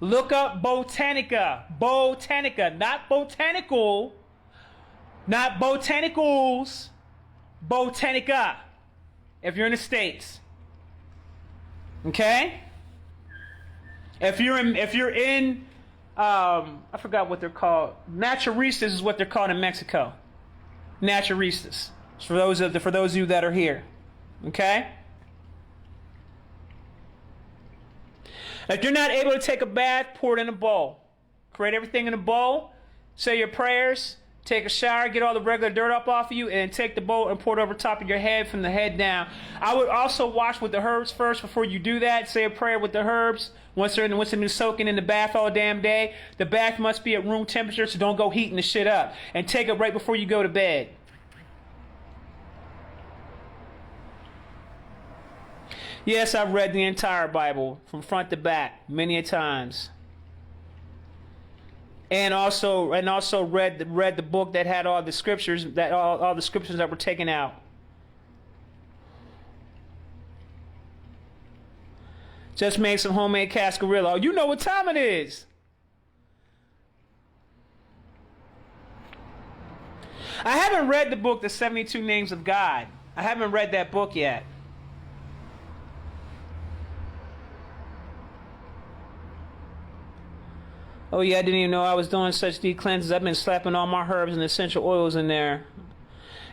Look up Botanica. Botanica, not botanical, not botanicals. Botanica. If you're in the States. Okay? If you're in I forgot what they're called. Naturistas is what they're called in Mexico. Naturistas. For those of you that are here. Okay? If you're not able to take a bath, pour it in a bowl. Create everything in a bowl. Say your prayers. Take a shower, get all the regular dirt up off of you, and take the bowl and pour it over top of your head from the head down. I would also wash with the herbs first before you do that. Say a prayer with the herbs. Once they've been soaking in the bath all damn day, the bath must be at room temperature, so don't go heating the shit up. And take it right before you go to bed. Yes, I've read the entire Bible from front to back many a times. And also read the book that had all the scriptures, that all the scriptures that were taken out. Just made some homemade cascarilla. Oh, you know what time it is. I haven't read the book, The 72 Names of God. I haven't read that book yet. Oh yeah, I didn't even know I was doing such deep cleanses. I've been slapping all my herbs and essential oils in there.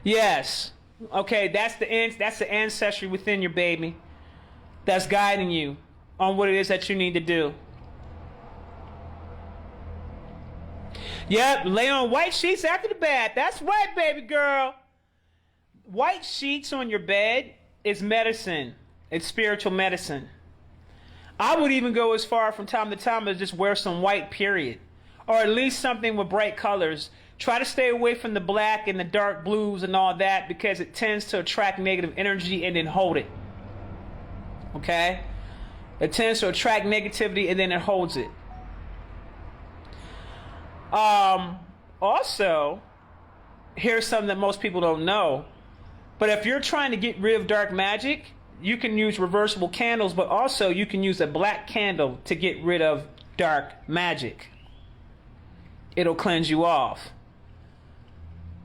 Yes. Okay, that's the ancestry within your baby. That's guiding you on what it is that you need to do. Yep, lay on white sheets after the bath. That's right, baby girl. White sheets on your bed is medicine. It's spiritual medicine. I would even go as far from time to time as just wear some white, period. Or at least something with bright colors. Try to stay away from the black and the dark blues and all that, because it tends to attract negative energy and then hold it. Okay? It tends to attract negativity and then it holds it. also, here's something that most people don't know. But if you're trying to get rid of dark magic, you can use reversible candles, but also you can use a black candle to get rid of dark magic. It'll cleanse you off.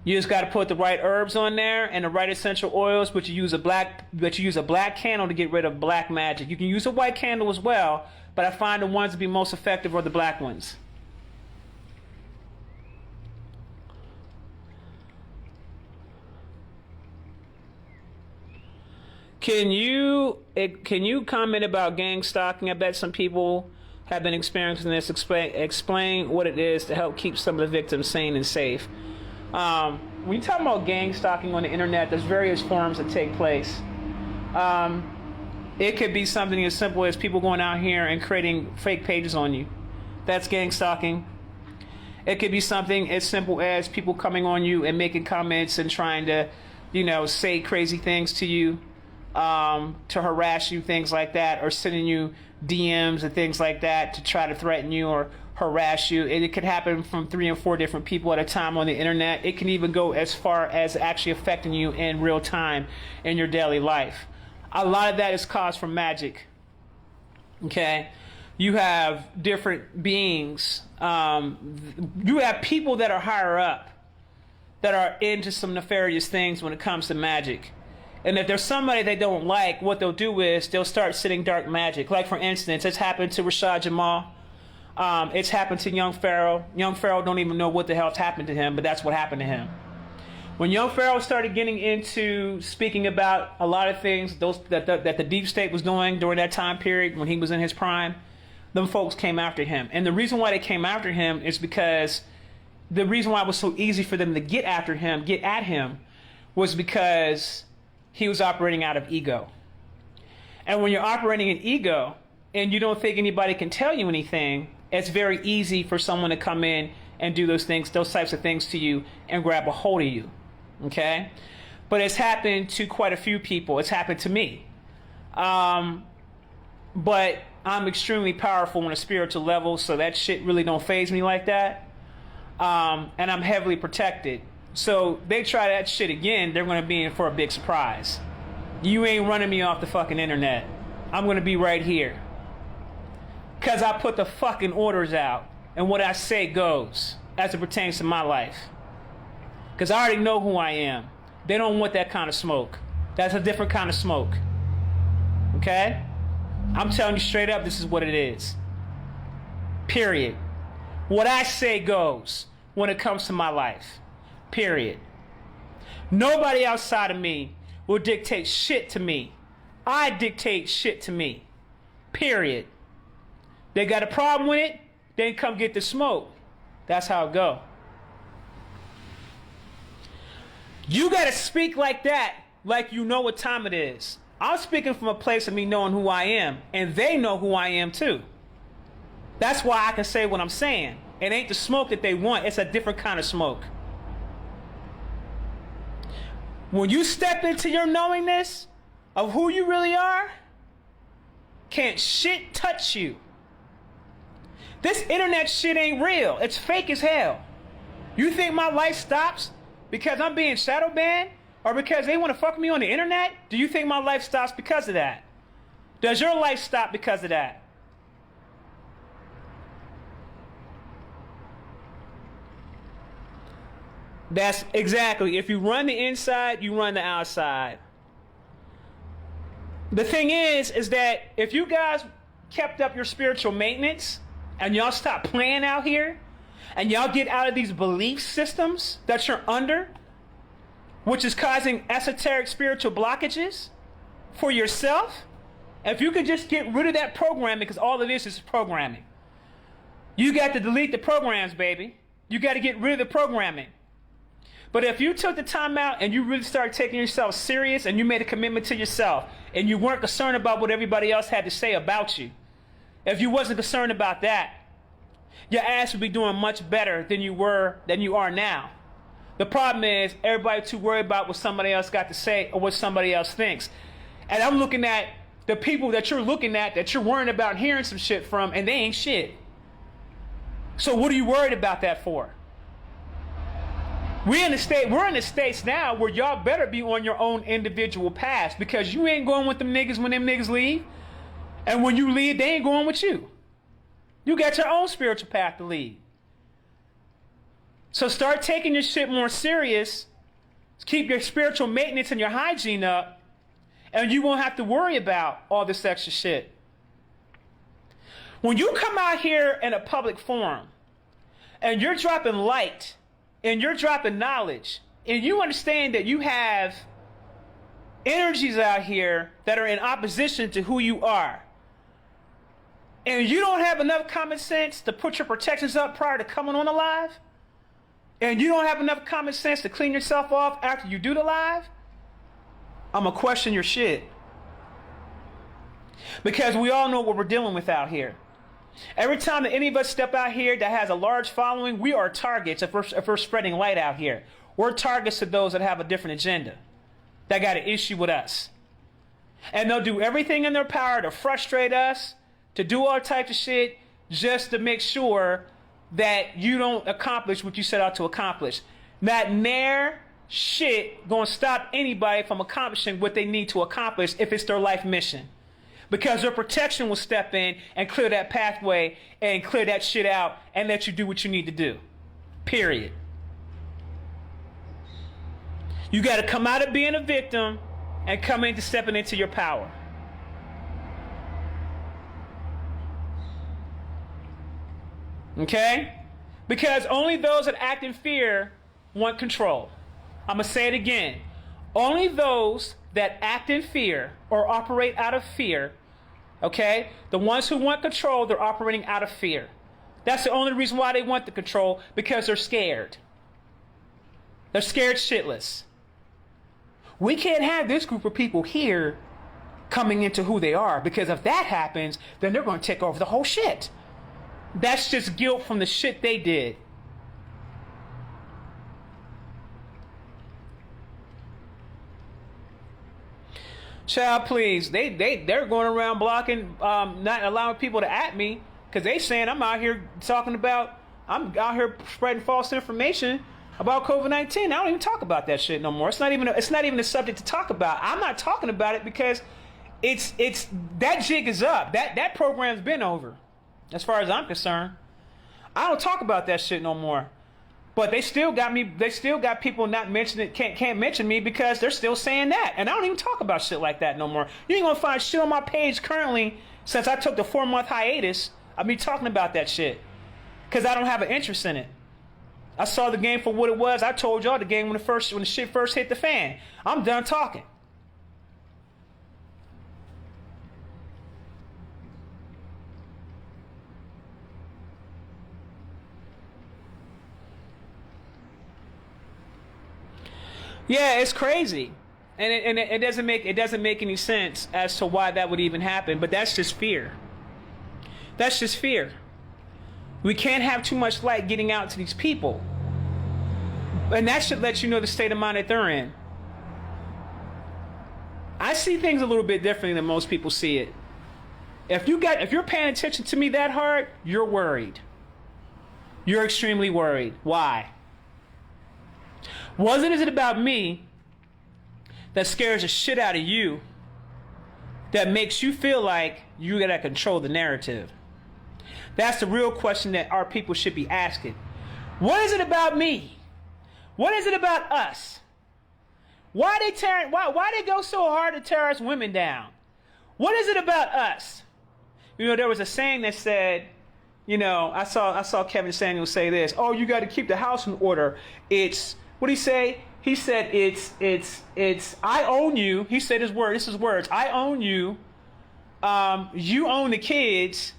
You just got to put the right herbs on there and the right essential oils, but you use a black candle to get rid of black magic. You can use a white candle as well, but I find the ones to be most effective are the black ones. Can you comment about gang stalking? I bet some people have been experiencing this. Explain what it is to help keep some of the victims sane and safe. When you talk about gang stalking on the internet, there's various forms that take place. It could be something as simple as people going out here and creating fake pages on you. That's gang stalking. It could be something as simple as people coming on you and making comments and trying to, say crazy things to you, to harass you, things like that, or sending you DMs and things like that to try to threaten you or harass you. And it could happen from 3 and 4 different people at a time on the internet. It can even go as far as actually affecting you in real time in your daily life. A lot of that is caused from magic. Okay? You have different beings. You have people that are higher up that are into some nefarious things when it comes to magic. And if there's somebody they don't like, what they'll do is they'll start sending dark magic. Like, for instance, it's happened to Rashad Jamal. It's happened to Young Pharaoh. Young Pharaoh don't even know what the hell's happened to him, but that's what happened to him. When Young Pharaoh started getting into speaking about a lot of things that the deep state was doing during that time period when he was in his prime, them folks came after him. And the reason why they came after him is because the reason why it was so easy for them to get at him, was because he was operating out of ego. And when you're operating in ego and you don't think anybody can tell you anything, it's very easy for someone to come in and do those types of things to you and grab a hold of you. Okay? But it's happened to quite a few people. It's happened to me. But I'm extremely powerful on a spiritual level, so that shit really don't faze me like that. And I'm heavily protected. So they try that shit again, they're going to be in for a big surprise. You ain't running me off the fucking internet. I'm going to be right here. Because I put the fucking orders out. And what I say goes as it pertains to my life. Because I already know who I am. They don't want that kind of smoke. That's a different kind of smoke. Okay? I'm telling you straight up, this is what it is. Period. What I say goes when it comes to my life. Period. Nobody outside of me will dictate shit to me. I dictate shit to me. Period. They got a problem with it, then come get the smoke. That's how it go. You gotta speak like that, like you know what time it is. I'm speaking from a place of me knowing who I am, and they know who I am too. That's why I can say what I'm saying. It ain't the smoke that they want, it's a different kind of smoke. When you step into your knowingness of who you really are, can't shit touch you. This internet shit ain't real. It's fake as hell. You think my life stops because I'm being shadow banned or because they want to fuck me on the internet? Do you think my life stops because of that? Does your life stop because of that? That's exactly. If you run the inside, you run the outside. The thing is that if you guys kept up your spiritual maintenance and y'all stop playing out here and y'all get out of these belief systems that you're under, which is causing esoteric spiritual blockages for yourself, if you could just get rid of that programming, because all it is programming. You got to delete the programs, baby. You got to get rid of the programming. But if you took the time out and you really started taking yourself serious and you made a commitment to yourself and you weren't concerned about what everybody else had to say about you, if you wasn't concerned about that, your ass would be doing much better than you are now. The problem is everybody too worried about what somebody else got to say or what somebody else thinks. And I'm looking at the people that you're looking at, that you're worrying about hearing some shit from, and they ain't shit. So what are you worried about that for? We're in the states now where y'all better be on your own individual paths, because you ain't going with them niggas when them niggas leave. And when you leave, they ain't going with you. You got your own spiritual path to lead. So start taking your shit more serious. Keep your spiritual maintenance and your hygiene up, and you won't have to worry about all this extra shit. When you come out here in a public forum and you're dropping light and you're dropping knowledge, and you understand that you have energies out here that are in opposition to who you are, and you don't have enough common sense to put your protections up prior to coming on the live, and you don't have enough common sense to clean yourself off after you do the live, I'm going to question your shit. Because we all know what we're dealing with out here. Every time that any of us step out here that has a large following, we are targets if we're spreading light out here. We're targets to those that have a different agenda, that got an issue with us. And they'll do everything in their power to frustrate us, to do all types of shit, just to make sure that you don't accomplish what you set out to accomplish. Not near shit gonna stop anybody from accomplishing what they need to accomplish if it's their life mission. Because their protection will step in and clear that pathway and clear that shit out and let you do what you need to do. Period. You gotta come out of being a victim and come into stepping into your power. Okay? Because only those that act in fear want control. I'm going to say it again. Only those that act in fear or operate out of fear, okay? The ones who want control, they're operating out of fear. That's the only reason why they want the control, because they're scared. They're scared shitless. We can't have this group of people here coming into who they are, because if that happens, then they're going to take over the whole shit. That's just guilt from the shit they did. Child, please. They're going around blocking, not allowing people to at me, because they saying I'm out here spreading false information about COVID-19. I don't even talk about that shit no more. It's not even a subject to talk about. I'm not talking about it because it's that jig is up. That program's been over. As far as I'm concerned, I don't talk about that shit no more. But they still got me. They still got people not mentioning it. Can't mention me because they're still saying that. And I don't even talk about shit like that no more. You ain't gonna find shit on my page currently since I took the 4-month hiatus. I've been talking about that shit because I don't have an interest in it. I saw the game for what it was. I told y'all the game when the shit first hit the fan. I'm done talking. Yeah, it's crazy, and it doesn't make any sense as to why that would even happen. But that's just fear. That's just fear. We can't have too much light getting out to these people, and that should let you know the state of mind that they're in. I see things a little bit differently than most people see it. If you're paying attention to me that hard, you're worried. You're extremely worried. Why? What is it about me that scares the shit out of you that makes you feel like you gotta control the narrative? That's the real question that our people should be asking. What is it about me? What is it about us? Why they go so hard to tear us women down? What is it about us? You know, there was a saying that said, you know, I saw Kevin Samuels say this. Oh, you got to keep the house in order. It's what did he say? He said it's I own you. He said his words. I own you. You own the kids,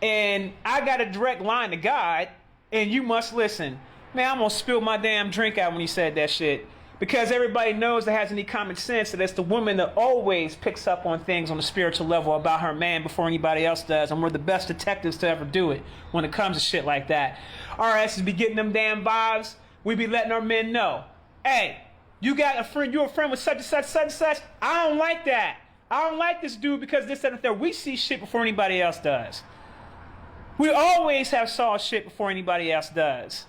and I got a direct line to God, and you must listen. Man, I'm gonna spill my damn drink out when he said that shit. Because everybody knows that has any common sense that it's the woman that always picks up on things on a spiritual level about her man before anybody else does. And we're the best detectives to ever do it when it comes to shit like that. Our asses be getting them damn vibes. We be letting our men know. Hey, you got a friend, you're a friend with such and such, such and such. I don't like that. I don't like this dude because this, that, and that. We see shit before anybody else does. We always have saw shit before anybody else does.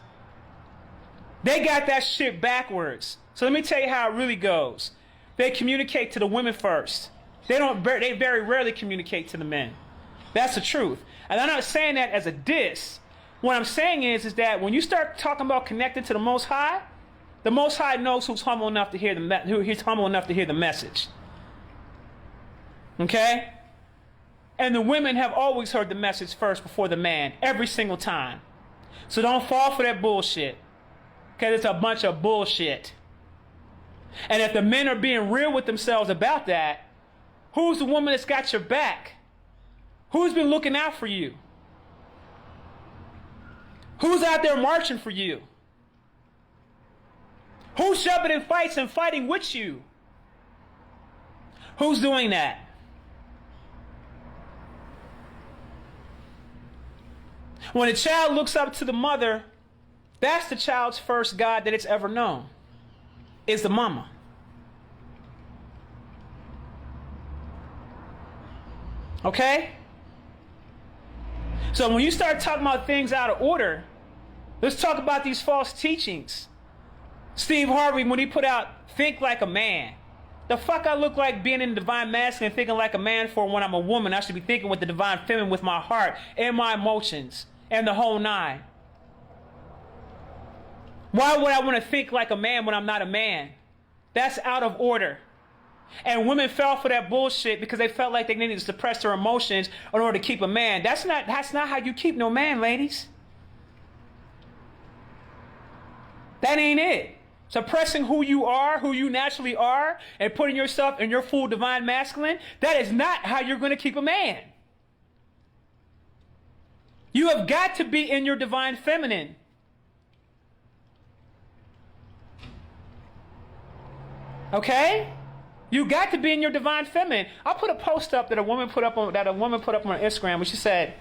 They got that shit backwards. So let me tell you how it really goes. They communicate to the women first. They very rarely communicate to the men. That's the truth. And I'm not saying that as a diss. What I'm saying is that when you start talking about connecting to the Most High knows who's humble enough to hear the message. Okay? And the women have always heard the message first before the man, every single time. So don't fall for that bullshit. Because it's a bunch of bullshit. And if the men are being real with themselves about that, who's the woman that's got your back? Who's been looking out for you? Who's out there marching for you? Who's shoving in fights and fighting with you? Who's doing that? When a child looks up to the mother, that's the child's first God that it's ever known, is the mama. Okay? So when you start talking about things out of order, let's talk about these false teachings. Steve Harvey, when he put out Think Like a Man. The fuck I look like being in the divine masculine, thinking like a man for when I'm a woman. I should be thinking with the divine feminine, with my heart and my emotions and the whole nine. Why would I want to think like a man when I'm not a man? That's out of order. And women fell for that bullshit because they felt like they needed to suppress their emotions in order to keep a man. That's not how you keep no man, ladies. That ain't it. Suppressing who you are, who you naturally are, and putting yourself in your full divine masculine, that is not how you're going to keep a man. You have got to be in your divine feminine. Okay? You got to be in your divine feminine. I put a post up that a woman put up on Instagram, where she said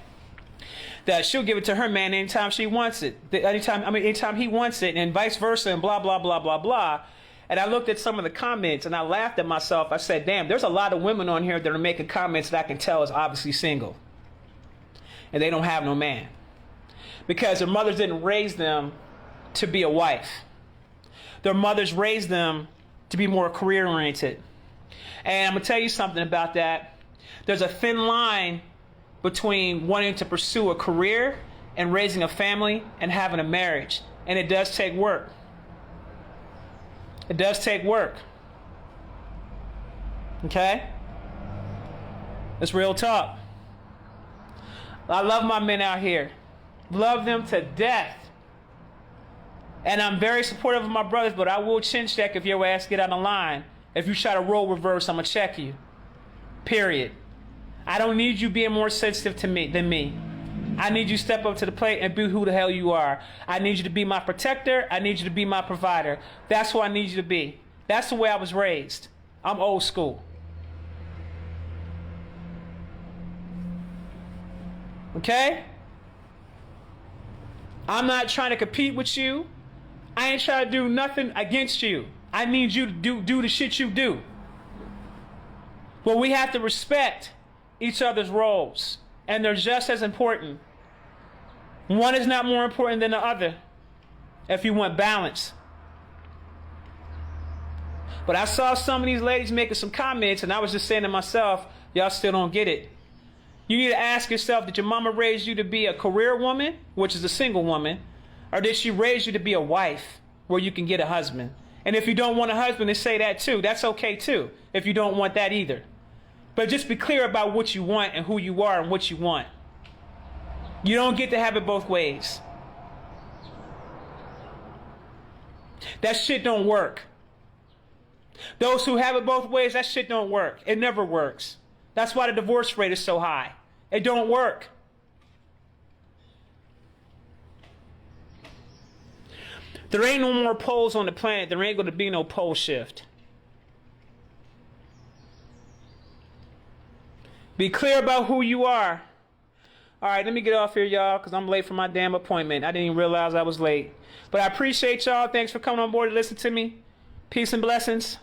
that she'll give it to her man anytime she wants it. Anytime he wants it, and vice versa, and blah, blah, blah, blah, blah. And I looked at some of the comments, and I laughed at myself. I said, damn, there's a lot of women on here that are making comments that I can tell is obviously single. And they don't have no man. Because their mothers didn't raise them to be a wife. Their mothers raised them to be more career-oriented. And I'm going to tell you something about that. There's a thin line between wanting to pursue a career and raising a family and having a marriage. And it does take work. It does take work. Okay? It's real talk. I love my men out here. Love them to death. And I'm very supportive of my brothers, but I will chin check if your ass get out of line. If you try to roll reverse, I'm going to check you. Period. I don't need you being more sensitive to me than me. I need you to step up to the plate and be who the hell you are. I need you to be my protector. I need you to be my provider. That's who I need you to be. That's the way I was raised. I'm old school. Okay? I'm not trying to compete with you. I ain't trying to do nothing against you. I need you to do the shit you do. But we have to respect each other's roles. And they're just as important. One is not more important than the other if you want balance. But I saw some of these ladies making some comments, and I was just saying to myself, y'all still don't get it. You need to ask yourself, did your mama raise you to be a career woman, which is a single woman, or did she raise you to be a wife where you can get a husband? And if you don't want a husband, then say that too. That's okay too, if you don't want that either. But just be clear about what you want and who you are and what you want. You don't get to have it both ways. That shit don't work. Those who have it both ways, that shit don't work. It never works. That's why the divorce rate is so high. It don't work. There ain't no more poles on the planet. There ain't going to be no pole shift. Be clear about who you are. All right, let me get off here, y'all, because I'm late for my damn appointment. I didn't even realize I was late. But I appreciate y'all. Thanks for coming on board to listen to me. Peace and blessings.